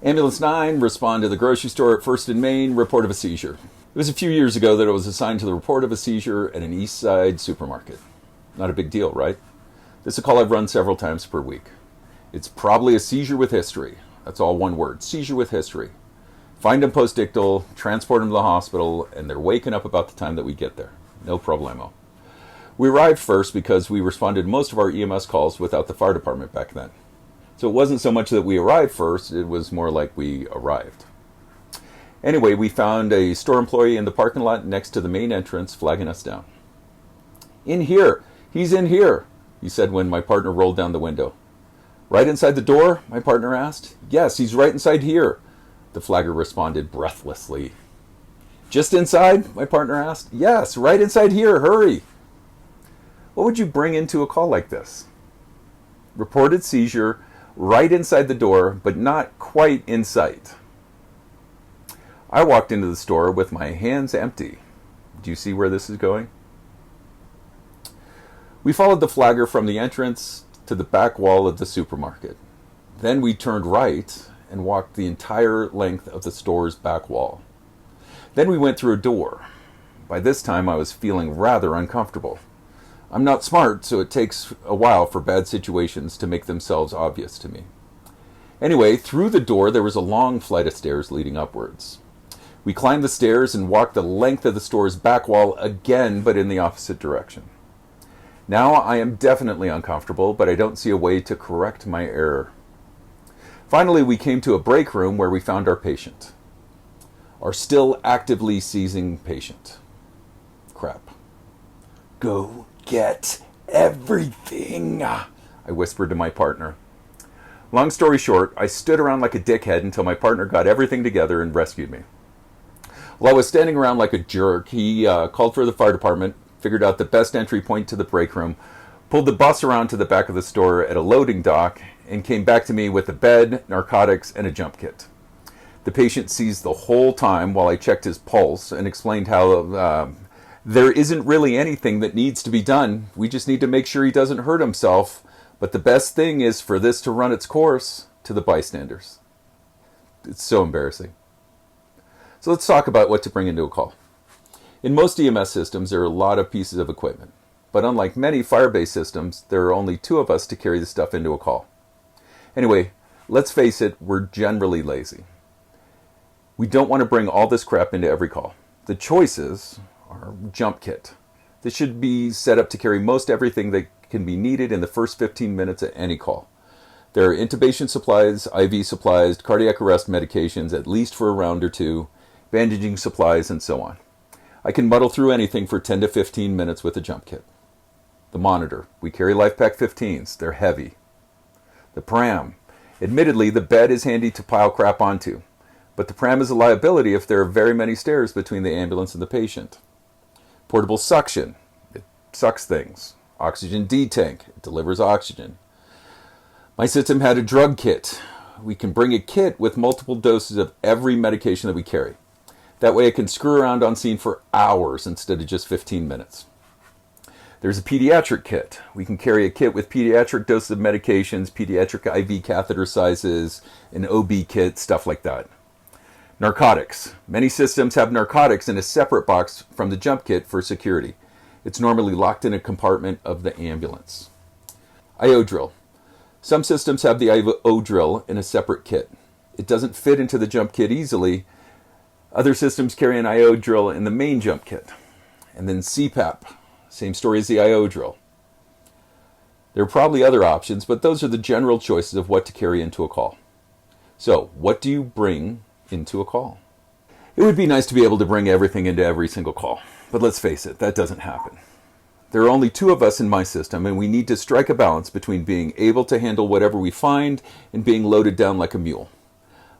Ambulance 9, respond to the grocery store at 1st and Main, report of a seizure. It was a few years ago that I was assigned to the report of a seizure at an East Side supermarket. Not a big deal, right? This is a call I've run several times per week. It's probably a seizure with history. That's all one word, seizure with history. Find them post-ictal, transport them to the hospital, and they're waking up about the time that we get there. No problemo. We arrived first because we responded to most of our EMS calls without the fire department back then. So it wasn't so much that we arrived first, it was more like we arrived. Anyway, we found a store employee in the parking lot next to the main entrance flagging us down. "In here! He's in here!" he said when my partner rolled down the window. "Right inside the door?" my partner asked. "Yes, he's right inside here," the flagger responded breathlessly. "Just inside?" my partner asked. "Yes, right inside here, hurry." What would you bring into a call like this? Reported seizure right inside the door, but not quite in sight. I walked into the store with my hands empty. Do you see where this is going? We followed the flagger from the entrance to the back wall of the supermarket. Then we turned right and walked the entire length of the store's back wall. Then we went through a door. By this time I was feeling rather uncomfortable. I'm not smart, so it takes a while for bad situations to make themselves obvious to me. Anyway, through the door there was a long flight of stairs leading upwards. We climbed the stairs and walked the length of the store's back wall again, but in the opposite direction. Now I am definitely uncomfortable, but I don't see a way to correct my error. Finally, we came to a break room where we found our patient. Our still actively seizing patient. Crap. "Go get everything," I whispered to my partner. Long story short, I stood around like a dickhead until my partner got everything together and rescued me. While I was standing around like a jerk, he called for the fire department, figured out the best entry point to the break room, pulled the bus around to the back of the store at a loading dock, and came back to me with a bed, narcotics, and a jump kit. The patient seized the whole time while I checked his pulse and explained how there isn't really anything that needs to be done. We just need to make sure he doesn't hurt himself. But the best thing is for this to run its course to the bystanders. It's so embarrassing. So let's talk about what to bring into a call. In most EMS systems, there are a lot of pieces of equipment. But unlike many fire-based systems, there are only 2 of us to carry the stuff into a call. Anyway, let's face it, we're generally lazy. We don't want to bring all this crap into every call. The choices are jump kit. This should be set up to carry most everything that can be needed in the first 15 minutes at any call. There are intubation supplies, IV supplies, cardiac arrest medications, at least for a round or 2, bandaging supplies, and so on. I can muddle through anything for 10 to 15 minutes with a jump kit. The monitor. We carry LifePak 15s. They're heavy. The pram. Admittedly, the bed is handy to pile crap onto, but the pram is a liability if there are very many stairs between the ambulance and the patient. Portable suction. It sucks things. Oxygen D-tank. It delivers oxygen. My system had a drug kit. We can bring a kit with multiple doses of every medication that we carry. That way I can screw around on scene for hours instead of just 15 minutes. There's a pediatric kit. We can carry a kit with pediatric doses of medications, pediatric IV catheter sizes, an OB kit, stuff like that. Narcotics. Many systems have narcotics in a separate box from the jump kit for security. It's normally locked in a compartment of the ambulance. IO drill. Some systems have the IO drill in a separate kit. It doesn't fit into the jump kit easily. Other systems carry an IO drill in the main jump kit. And then CPAP. Same story as the IO drill. There are probably other options, but those are the general choices of what to carry into a call. So, what do you bring into a call? It would be nice to be able to bring everything into every single call, but let's face it, that doesn't happen. There are only 2 of us in my system, and we need to strike a balance between being able to handle whatever we find and being loaded down like a mule.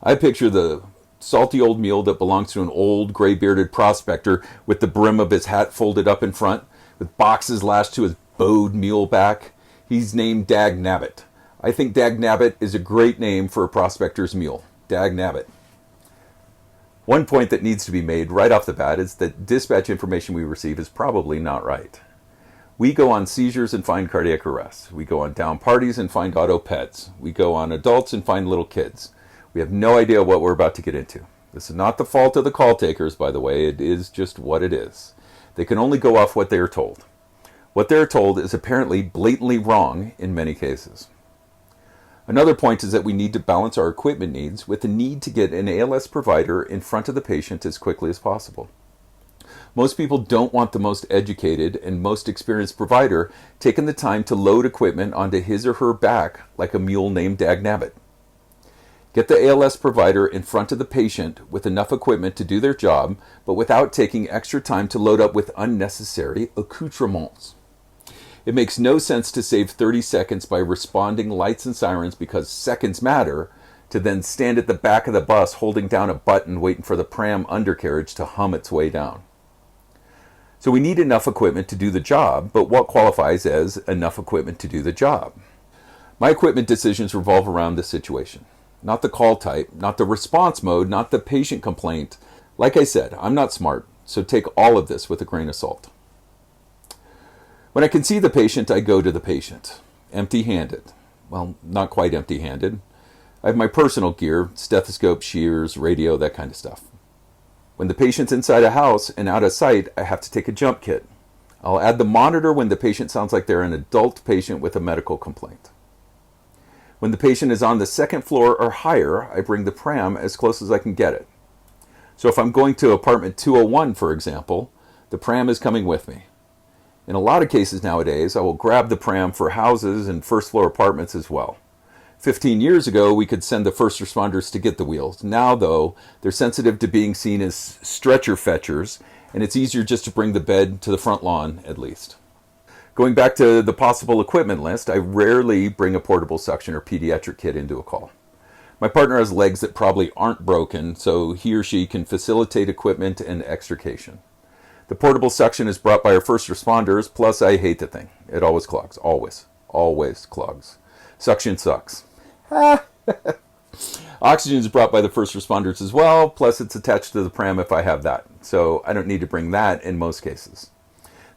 I picture the salty old mule that belongs to an old gray-bearded prospector with the brim of his hat folded up in front, with boxes lashed to his bowed mule back. He's named Dagnabbit. I think Dagnabbit is a great name for a prospector's mule. Dagnabbit. One point that needs to be made right off the bat is that dispatch information we receive is probably not right. We go on seizures and find cardiac arrests. We go on down parties and find auto pets. We go on adults and find little kids. We have no idea what we're about to get into. This is not the fault of the call takers, by the way. It is just what it is. They can only go off what they are told. What they are told is apparently blatantly wrong in many cases. Another point is that we need to balance our equipment needs with the need to get an ALS provider in front of the patient as quickly as possible. Most people don't want the most educated and most experienced provider taking the time to load equipment onto his or her back like a mule named Dagnabbit. Get the ALS provider in front of the patient with enough equipment to do their job, but without taking extra time to load up with unnecessary accoutrements. It makes no sense to save 30 seconds by responding lights and sirens because seconds matter, to then stand at the back of the bus holding down a button waiting for the pram undercarriage to hum its way down. So we need enough equipment to do the job, but what qualifies as enough equipment to do the job? My equipment decisions revolve around the situation. Not the call type, not the response mode, not the patient complaint. Like I said, I'm not smart, so take all of this with a grain of salt. When I can see the patient, I go to the patient, empty-handed. Well, not quite empty-handed. I have my personal gear, stethoscope, shears, radio, that kind of stuff. When the patient's inside a house and out of sight, I have to take a jump kit. I'll add the monitor when the patient sounds like they're an adult patient with a medical complaint. When the patient is on the second floor or higher, I bring the pram as close as I can get it. So if I'm going to apartment 201, for example, the pram is coming with me. In a lot of cases nowadays, I will grab the pram for houses and first floor apartments as well. 15 years ago, we could send the first responders to get the wheels. Now, though, they're sensitive to being seen as stretcher fetchers, and it's easier just to bring the bed to the front lawn, at least. Going back to the possible equipment list, I rarely bring a portable suction or pediatric kit into a call. My partner has legs that probably aren't broken, so he or she can facilitate equipment and extrication. The portable suction is brought by our first responders, plus I hate the thing. It always clogs. Always clogs. Suction sucks. Oxygen is brought by the first responders as well, plus it's attached to the pram if I have that. So I don't need to bring that in most cases.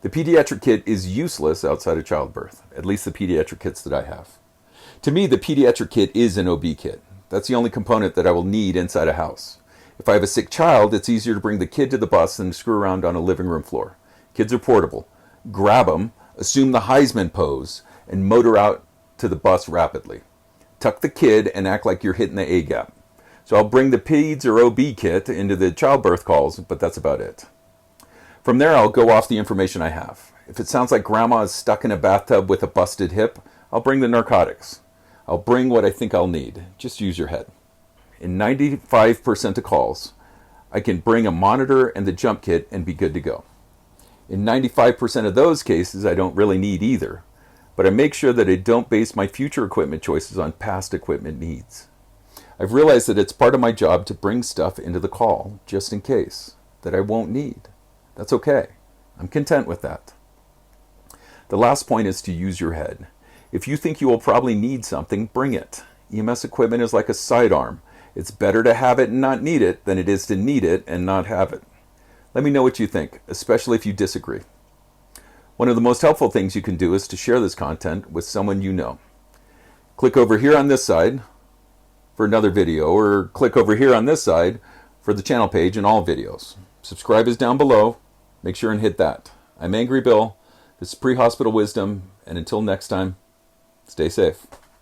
The pediatric kit is useless outside of childbirth, at least the pediatric kits that I have. To me, the pediatric kit is an OB kit. That's the only component that I will need inside a house. If I have a sick child, it's easier to bring the kid to the bus than to screw around on a living room floor. Kids are portable. Grab them, assume the Heisman pose, and motor out to the bus rapidly. Tuck the kid and act like you're hitting the A-gap. So I'll bring the PEDS or OB kit into the childbirth calls, but that's about it. From there, I'll go off the information I have. If it sounds like grandma is stuck in a bathtub with a busted hip, I'll bring the narcotics. I'll bring what I think I'll need. Just use your head. In 95% of calls, I can bring a monitor and the jump kit and be good to go. In 95% of those cases, I don't really need either, but I make sure that I don't base my future equipment choices on past equipment needs. I've realized that it's part of my job to bring stuff into the call, just in case, that I won't need. That's okay. I'm content with that. The last point is to use your head. If you think you will probably need something, bring it. EMS equipment is like a sidearm. It's better to have it and not need it than it is to need it and not have it. Let me know what you think, especially if you disagree. One of the most helpful things you can do is to share this content with someone you know. Click over here on this side for another video, or click over here on this side for the channel page and all videos. Subscribe is down below. Make sure and hit that. I'm Angry Bill. This is Pre-Hospital Wisdom, and until next time, stay safe.